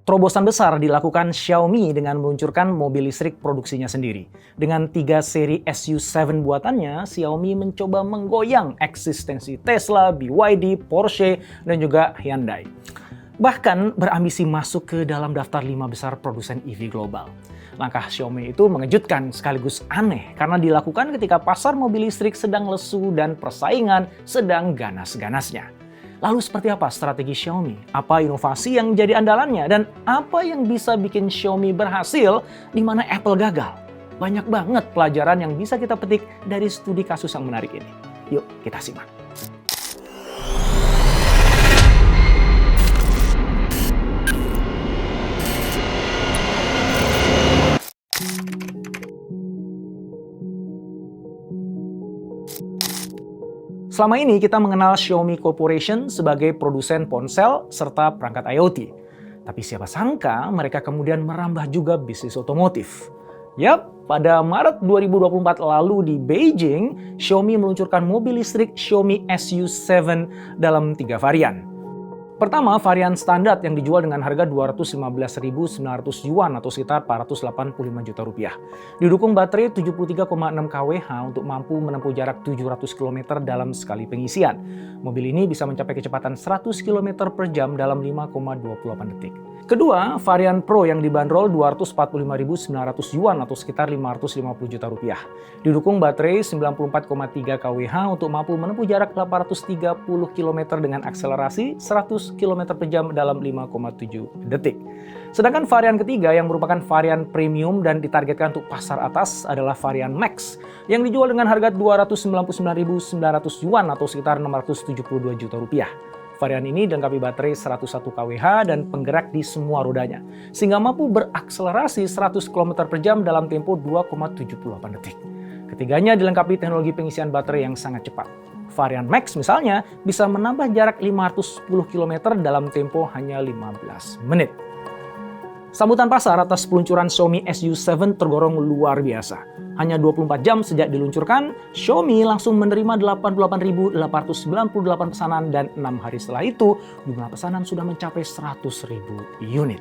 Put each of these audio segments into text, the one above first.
Terobosan besar dilakukan Xiaomi dengan meluncurkan mobil listrik produksinya sendiri. Dengan 3 seri SU7 buatannya, Xiaomi mencoba menggoyang eksistensi Tesla, BYD, Porsche, dan juga Hyundai. Bahkan berambisi masuk ke dalam daftar 5 besar produsen EV global. Langkah Xiaomi itu mengejutkan sekaligus aneh karena dilakukan ketika pasar mobil listrik sedang lesu dan persaingan sedang ganas-ganasnya. Lalu seperti apa strategi Xiaomi? Apa inovasi yang jadi andalannya? Dan apa yang bisa bikin Xiaomi berhasil di mana Apple gagal? Banyak banget pelajaran yang bisa kita petik dari studi kasus yang menarik ini. Yuk kita simak. Selama ini kita mengenal Xiaomi Corporation sebagai produsen ponsel serta perangkat IoT. Tapi siapa sangka mereka kemudian merambah juga bisnis otomotif. Yap, pada Maret 2024 lalu di Beijing, Xiaomi meluncurkan mobil listrik Xiaomi SU7 dalam 3 varian. Pertama, varian standar yang dijual dengan harga 215.900 yuan atau sekitar 485 juta rupiah. Didukung baterai 73,6 kWh untuk mampu menempuh jarak 700 km dalam sekali pengisian. Mobil ini bisa mencapai kecepatan 100 km per jam dalam 5,28 detik. Kedua, varian Pro yang dibanderol 245.900 yuan atau sekitar 550 juta rupiah. Didukung baterai 94,3 kWh untuk mampu menempuh jarak 830 km dengan akselerasi 100 km per jam dalam 5,7 detik. Sedangkan varian ketiga yang merupakan varian premium dan ditargetkan untuk pasar atas adalah varian Max yang dijual dengan harga 299.900 yuan atau sekitar 672 juta rupiah. Varian ini dilengkapi baterai 101 kWh dan penggerak di semua rodanya, sehingga mampu berakselerasi 100 km per jam dalam tempo 2,78 detik. Ketiganya dilengkapi teknologi pengisian baterai yang sangat cepat. Varian Max misalnya bisa menambah jarak 510 km dalam tempo hanya 15 menit. Sambutan pasar atas peluncuran Xiaomi SU7 tergolong luar biasa. Hanya 24 jam sejak diluncurkan, Xiaomi langsung menerima 88.898 pesanan dan 6 hari setelah itu, jumlah pesanan sudah mencapai 100.000 unit.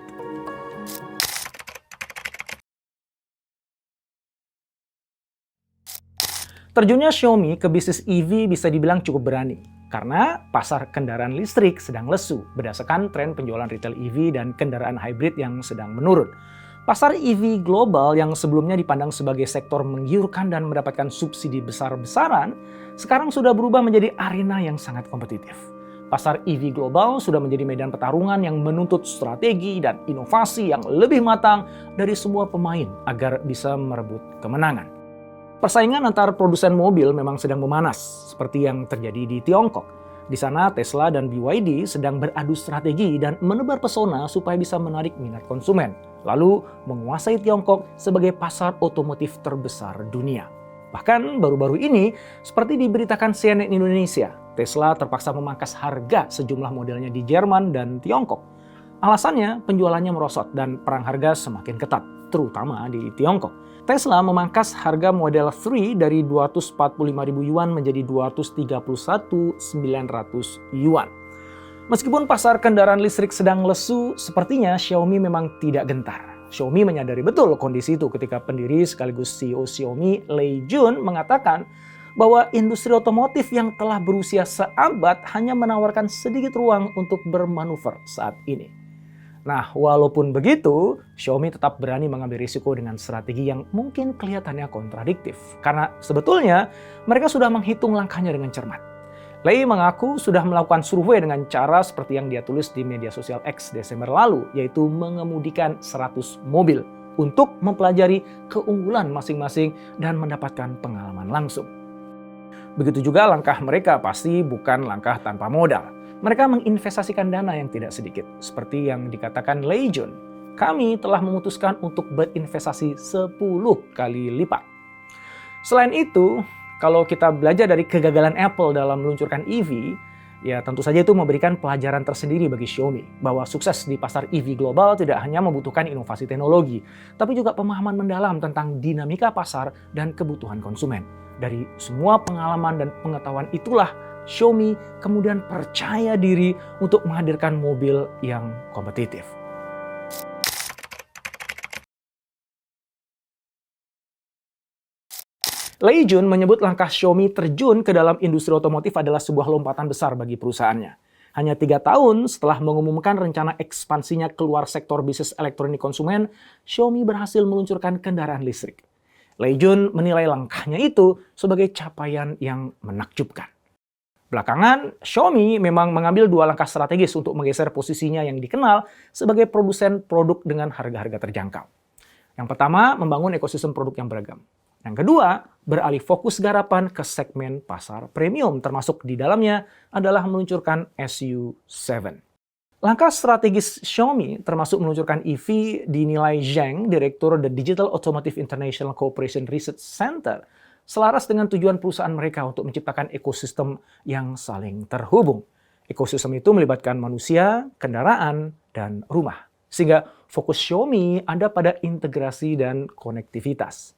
Terjunnya Xiaomi ke bisnis EV bisa dibilang cukup berani, karena pasar kendaraan listrik sedang lesu berdasarkan tren penjualan retail EV dan kendaraan hybrid yang sedang menurun. Pasar EV global yang sebelumnya dipandang sebagai sektor menggiurkan dan mendapatkan subsidi besar-besaran, sekarang sudah berubah menjadi arena yang sangat kompetitif. Pasar EV global sudah menjadi medan pertarungan yang menuntut strategi dan inovasi yang lebih matang dari semua pemain agar bisa merebut kemenangan. Persaingan antar produsen mobil memang sedang memanas, seperti yang terjadi di Tiongkok. Di sana Tesla dan BYD sedang beradu strategi dan menebar pesona supaya bisa menarik minat konsumen, lalu menguasai Tiongkok sebagai pasar otomotif terbesar dunia. Bahkan baru-baru ini, seperti diberitakan CNN Indonesia, Tesla terpaksa memangkas harga sejumlah modelnya di Jerman dan Tiongkok. Alasannya, penjualannya merosot dan perang harga semakin ketat, terutama di Tiongkok. Tesla memangkas harga Model 3 dari 245.000 yuan menjadi 231.900 yuan. Meskipun pasar kendaraan listrik sedang lesu, sepertinya Xiaomi memang tidak gentar. Xiaomi menyadari betul kondisi itu ketika pendiri sekaligus CEO Xiaomi, Lei Jun, mengatakan bahwa industri otomotif yang telah berusia seabad hanya menawarkan sedikit ruang untuk bermanuver saat ini. Nah, walaupun begitu, Xiaomi tetap berani mengambil risiko dengan strategi yang mungkin kelihatannya kontradiktif. Karena sebetulnya mereka sudah menghitung langkahnya dengan cermat. Lei mengaku sudah melakukan survei dengan cara seperti yang dia tulis di media sosial X Desember lalu, yaitu mengemudikan 100 mobil untuk mempelajari keunggulan masing-masing dan mendapatkan pengalaman langsung. Begitu juga langkah mereka pasti bukan langkah tanpa modal. Mereka menginvestasikan dana yang tidak sedikit. Seperti yang dikatakan Lei Jun, kami telah memutuskan untuk berinvestasi 10 kali lipat. Selain itu, kalau kita belajar dari kegagalan Apple dalam meluncurkan EV, ya tentu saja itu memberikan pelajaran tersendiri bagi Xiaomi. Bahwa sukses di pasar EV global tidak hanya membutuhkan inovasi teknologi, tapi juga pemahaman mendalam tentang dinamika pasar dan kebutuhan konsumen. Dari semua pengalaman dan pengetahuan itulah, Xiaomi kemudian percaya diri untuk menghadirkan mobil yang kompetitif. Lei Jun menyebut langkah Xiaomi terjun ke dalam industri otomotif adalah sebuah lompatan besar bagi perusahaannya. Hanya 3 tahun setelah mengumumkan rencana ekspansinya keluar sektor bisnis elektronik konsumen, Xiaomi berhasil meluncurkan kendaraan listrik. Lei Jun menilai langkahnya itu sebagai capaian yang menakjubkan. Belakangan, Xiaomi memang mengambil 2 langkah strategis untuk menggeser posisinya yang dikenal sebagai produsen produk dengan harga-harga terjangkau. Yang pertama, membangun ekosistem produk yang beragam. Yang kedua, beralih fokus garapan ke segmen pasar premium, termasuk di dalamnya adalah meluncurkan SU7. Langkah strategis Xiaomi termasuk meluncurkan EV dinilai Zheng, Direktur The Digital Automotive International Cooperation Research Center, selaras dengan tujuan perusahaan mereka untuk menciptakan ekosistem yang saling terhubung. Ekosistem itu melibatkan manusia, kendaraan, dan rumah. Sehingga fokus Xiaomi ada pada integrasi dan konektivitas.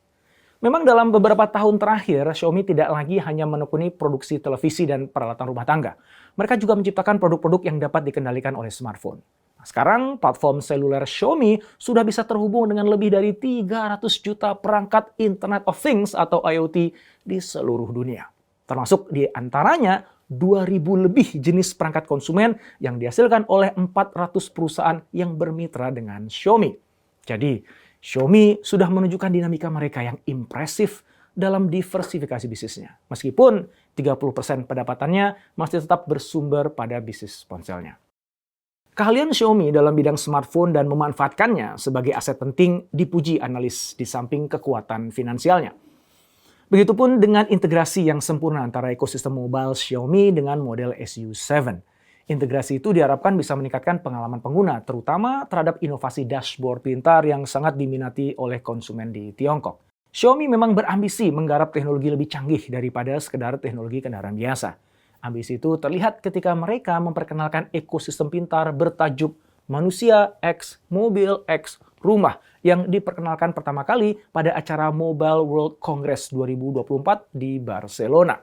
Memang dalam beberapa tahun terakhir, Xiaomi tidak lagi hanya menekuni produksi televisi dan peralatan rumah tangga. Mereka juga menciptakan produk-produk yang dapat dikendalikan oleh smartphone. Nah, sekarang platform seluler Xiaomi sudah bisa terhubung dengan lebih dari 300 juta perangkat Internet of Things atau IoT di seluruh dunia. Termasuk di antaranya 2.000 lebih jenis perangkat konsumen yang dihasilkan oleh 400 perusahaan yang bermitra dengan Xiaomi. Jadi, Xiaomi sudah menunjukkan dinamika mereka yang impresif dalam diversifikasi bisnisnya. Meskipun 30% pendapatannya masih tetap bersumber pada bisnis ponselnya. Keahlian Xiaomi dalam bidang smartphone dan memanfaatkannya sebagai aset penting dipuji analis di samping kekuatan finansialnya. Begitupun dengan integrasi yang sempurna antara ekosistem mobile Xiaomi dengan model SU7. Integrasi itu diharapkan bisa meningkatkan pengalaman pengguna, terutama terhadap inovasi dashboard pintar yang sangat diminati oleh konsumen di Tiongkok. Xiaomi memang berambisi menggarap teknologi lebih canggih daripada sekedar teknologi kendaraan biasa. Ambisi itu terlihat ketika mereka memperkenalkan ekosistem pintar bertajuk Manusia X Mobil X Rumah yang diperkenalkan pertama kali pada acara Mobile World Congress 2024 di Barcelona.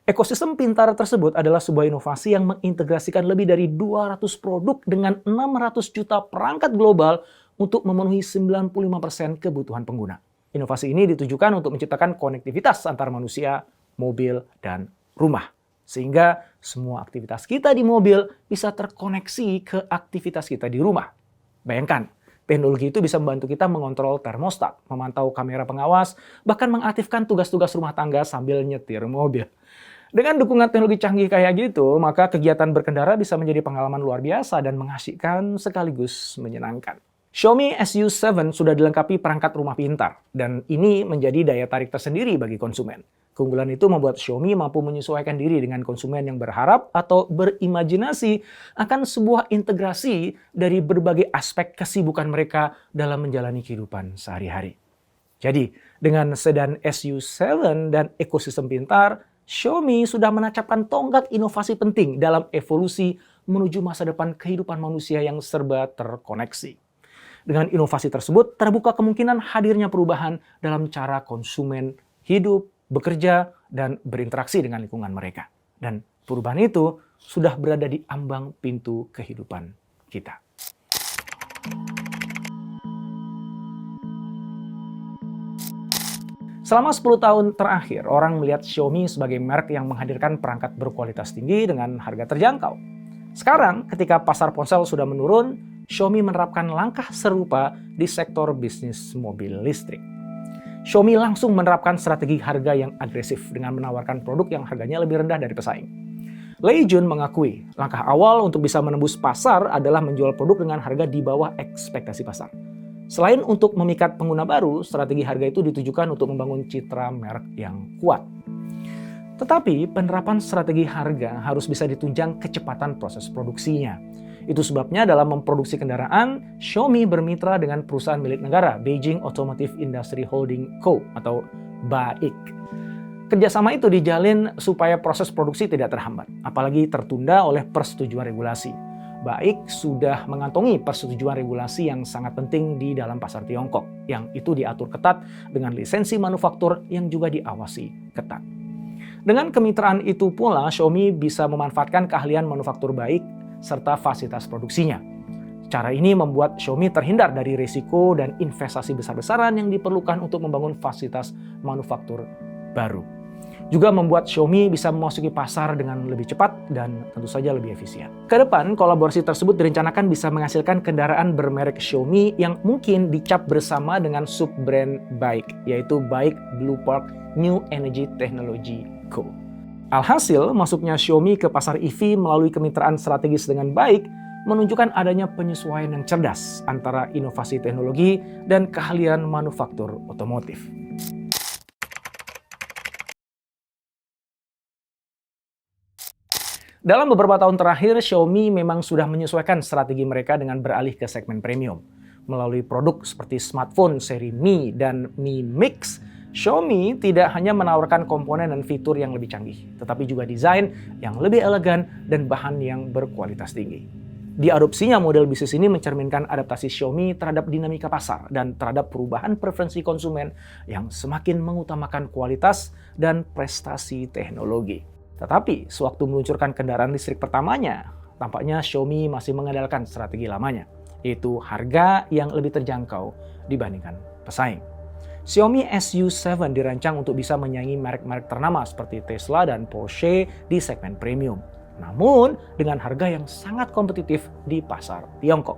Ekosistem pintar tersebut adalah sebuah inovasi yang mengintegrasikan lebih dari 200 produk dengan 600 juta perangkat global untuk memenuhi 95% kebutuhan pengguna. Inovasi ini ditujukan untuk menciptakan konektivitas antar manusia, mobil, dan rumah. Sehingga semua aktivitas kita di mobil bisa terkoneksi ke aktivitas kita di rumah. Bayangkan, teknologi itu bisa membantu kita mengontrol termostat, memantau kamera pengawas, bahkan mengaktifkan tugas-tugas rumah tangga sambil nyetir mobil. Dengan dukungan teknologi canggih kayak gitu, maka kegiatan berkendara bisa menjadi pengalaman luar biasa dan mengasyikkan sekaligus menyenangkan. Xiaomi SU7 sudah dilengkapi perangkat rumah pintar, dan ini menjadi daya tarik tersendiri bagi konsumen. Keunggulan itu membuat Xiaomi mampu menyesuaikan diri dengan konsumen yang berharap atau berimajinasi akan sebuah integrasi dari berbagai aspek kesibukan mereka dalam menjalani kehidupan sehari-hari. Jadi, dengan sedan SU7 dan ekosistem pintar, Xiaomi sudah menancapkan tonggak inovasi penting dalam evolusi menuju masa depan kehidupan manusia yang serba terkoneksi. Dengan inovasi tersebut, terbuka kemungkinan hadirnya perubahan dalam cara konsumen hidup, bekerja, dan berinteraksi dengan lingkungan mereka. Dan perubahan itu sudah berada di ambang pintu kehidupan kita. Selama 10 tahun terakhir, orang melihat Xiaomi sebagai merek yang menghadirkan perangkat berkualitas tinggi dengan harga terjangkau. Sekarang, ketika pasar ponsel sudah menurun, Xiaomi menerapkan langkah serupa di sektor bisnis mobil listrik. Xiaomi langsung menerapkan strategi harga yang agresif dengan menawarkan produk yang harganya lebih rendah dari pesaing. Lei Jun mengakui, langkah awal untuk bisa menembus pasar adalah menjual produk dengan harga di bawah ekspektasi pasar. Selain untuk memikat pengguna baru, strategi harga itu ditujukan untuk membangun citra merek yang kuat. Tetapi penerapan strategi harga harus bisa ditunjang kecepatan proses produksinya. Itu sebabnya dalam memproduksi kendaraan, Xiaomi bermitra dengan perusahaan milik negara, Beijing Automotive Industry Holding Co. atau BAIC. Kerjasama itu dijalin supaya proses produksi tidak terhambat, apalagi tertunda oleh persetujuan regulasi. BAIC sudah mengantongi persetujuan regulasi yang sangat penting di dalam pasar Tiongkok, yang itu diatur ketat dengan lisensi manufaktur yang juga diawasi ketat. Dengan kemitraan itu pula, Xiaomi bisa memanfaatkan keahlian manufaktur BAIC serta fasilitas produksinya. Cara ini membuat Xiaomi terhindar dari risiko dan investasi besar-besaran yang diperlukan untuk membangun fasilitas manufaktur baru. Juga membuat Xiaomi bisa memasuki pasar dengan lebih cepat dan tentu saja lebih efisien. Kedepan, kolaborasi tersebut direncanakan bisa menghasilkan kendaraan bermerek Xiaomi yang mungkin dicap bersama dengan sub-brand BAIC, yaitu BAIC Blue Park New Energy Technology Co. Alhasil, masuknya Xiaomi ke pasar EV melalui kemitraan strategis dengan BAIC menunjukkan adanya penyesuaian yang cerdas antara inovasi teknologi dan keahlian manufaktur otomotif. Dalam beberapa tahun terakhir, Xiaomi memang sudah menyesuaikan strategi mereka dengan beralih ke segmen premium. Melalui produk seperti smartphone seri Mi dan Mi Mix, Xiaomi tidak hanya menawarkan komponen dan fitur yang lebih canggih, tetapi juga desain yang lebih elegan dan bahan yang berkualitas tinggi. Diadopsinya model bisnis ini mencerminkan adaptasi Xiaomi terhadap dinamika pasar dan terhadap perubahan preferensi konsumen yang semakin mengutamakan kualitas dan prestasi teknologi. Tetapi, sewaktu meluncurkan kendaraan listrik pertamanya, tampaknya Xiaomi masih mengandalkan strategi lamanya, yaitu harga yang lebih terjangkau dibandingkan pesaing. Xiaomi SU7 dirancang untuk bisa menyaingi merek-merek ternama seperti Tesla dan Porsche di segmen premium. Namun, dengan harga yang sangat kompetitif di pasar Tiongkok.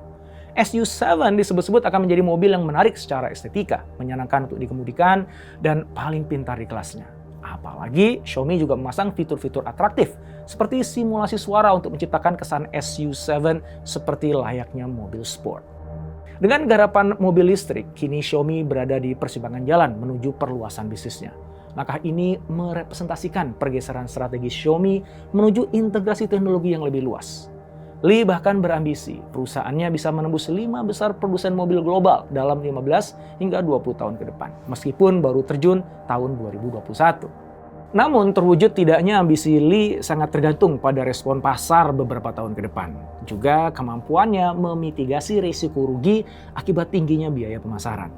SU7 disebut-sebut akan menjadi mobil yang menarik secara estetika, menyenangkan untuk dikemudikan, dan paling pintar di kelasnya. Apalagi Xiaomi juga memasang fitur-fitur atraktif seperti simulasi suara untuk menciptakan kesan SU7 seperti layaknya mobil sport. Dengan garapan mobil listrik, kini Xiaomi berada di persimpangan jalan menuju perluasan bisnisnya. Langkah ini merepresentasikan pergeseran strategi Xiaomi menuju integrasi teknologi yang lebih luas. Li bahkan berambisi perusahaannya bisa menembus 5 besar produsen mobil global dalam 15 hingga 20 tahun ke depan, meskipun baru terjun tahun 2021. Namun terwujud tidaknya ambisi Li sangat tergantung pada respon pasar beberapa tahun ke depan. Juga kemampuannya memitigasi risiko rugi akibat tingginya biaya pemasaran.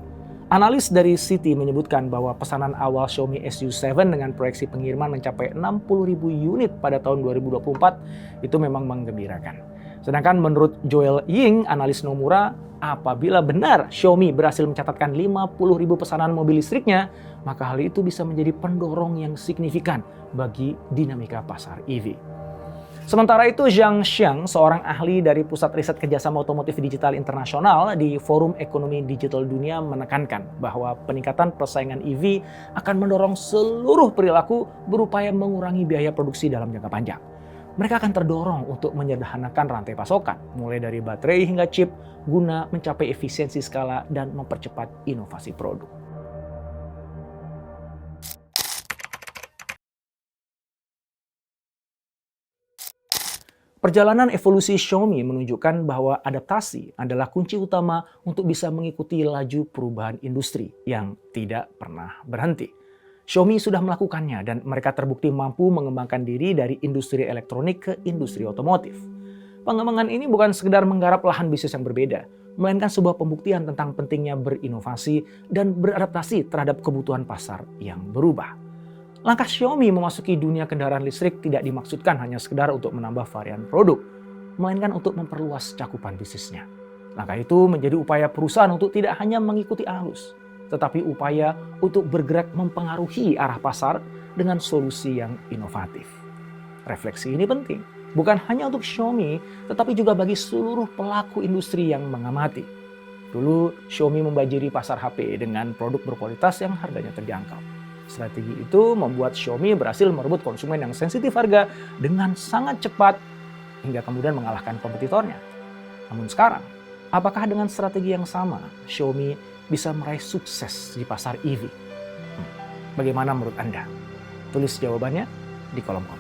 Analis dari Citi menyebutkan bahwa pesanan awal Xiaomi SU7 dengan proyeksi pengiriman mencapai 60.000 unit pada tahun 2024 itu memang menggembirakan. Sedangkan menurut Joel Ying, analis Nomura, apabila benar Xiaomi berhasil mencatatkan 50.000 pesanan mobil listriknya, maka hal itu bisa menjadi pendorong yang signifikan bagi dinamika pasar EV. Sementara itu, Zhang Xiang, seorang ahli dari Pusat Riset Kerjasama Otomotif Digital Internasional di Forum Ekonomi Digital Dunia menekankan bahwa peningkatan persaingan EV akan mendorong seluruh perilaku berupaya mengurangi biaya produksi dalam jangka panjang. Mereka akan terdorong untuk menyederhanakan rantai pasokan, mulai dari baterai hingga chip, guna mencapai efisiensi skala dan mempercepat inovasi produk. Perjalanan evolusi Xiaomi menunjukkan bahwa adaptasi adalah kunci utama untuk bisa mengikuti laju perubahan industri yang tidak pernah berhenti. Xiaomi sudah melakukannya dan mereka terbukti mampu mengembangkan diri dari industri elektronik ke industri otomotif. Pengembangan ini bukan sekedar menggarap lahan bisnis yang berbeda, melainkan sebuah pembuktian tentang pentingnya berinovasi dan beradaptasi terhadap kebutuhan pasar yang berubah. Langkah Xiaomi memasuki dunia kendaraan listrik tidak dimaksudkan hanya sekedar untuk menambah varian produk, melainkan untuk memperluas cakupan bisnisnya. Langkah itu menjadi upaya perusahaan untuk tidak hanya mengikuti arus, tetapi upaya untuk bergerak mempengaruhi arah pasar dengan solusi yang inovatif. Refleksi ini penting, bukan hanya untuk Xiaomi, tetapi juga bagi seluruh pelaku industri yang mengamati. Dulu, Xiaomi membanjiri pasar HP dengan produk berkualitas yang harganya terjangkau. Strategi itu membuat Xiaomi berhasil merebut konsumen yang sensitif harga dengan sangat cepat hingga kemudian mengalahkan kompetitornya. Namun sekarang, apakah dengan strategi yang sama Xiaomi bisa meraih sukses di pasar EV? Bagaimana menurut Anda? Tulis jawabannya di kolom komentar.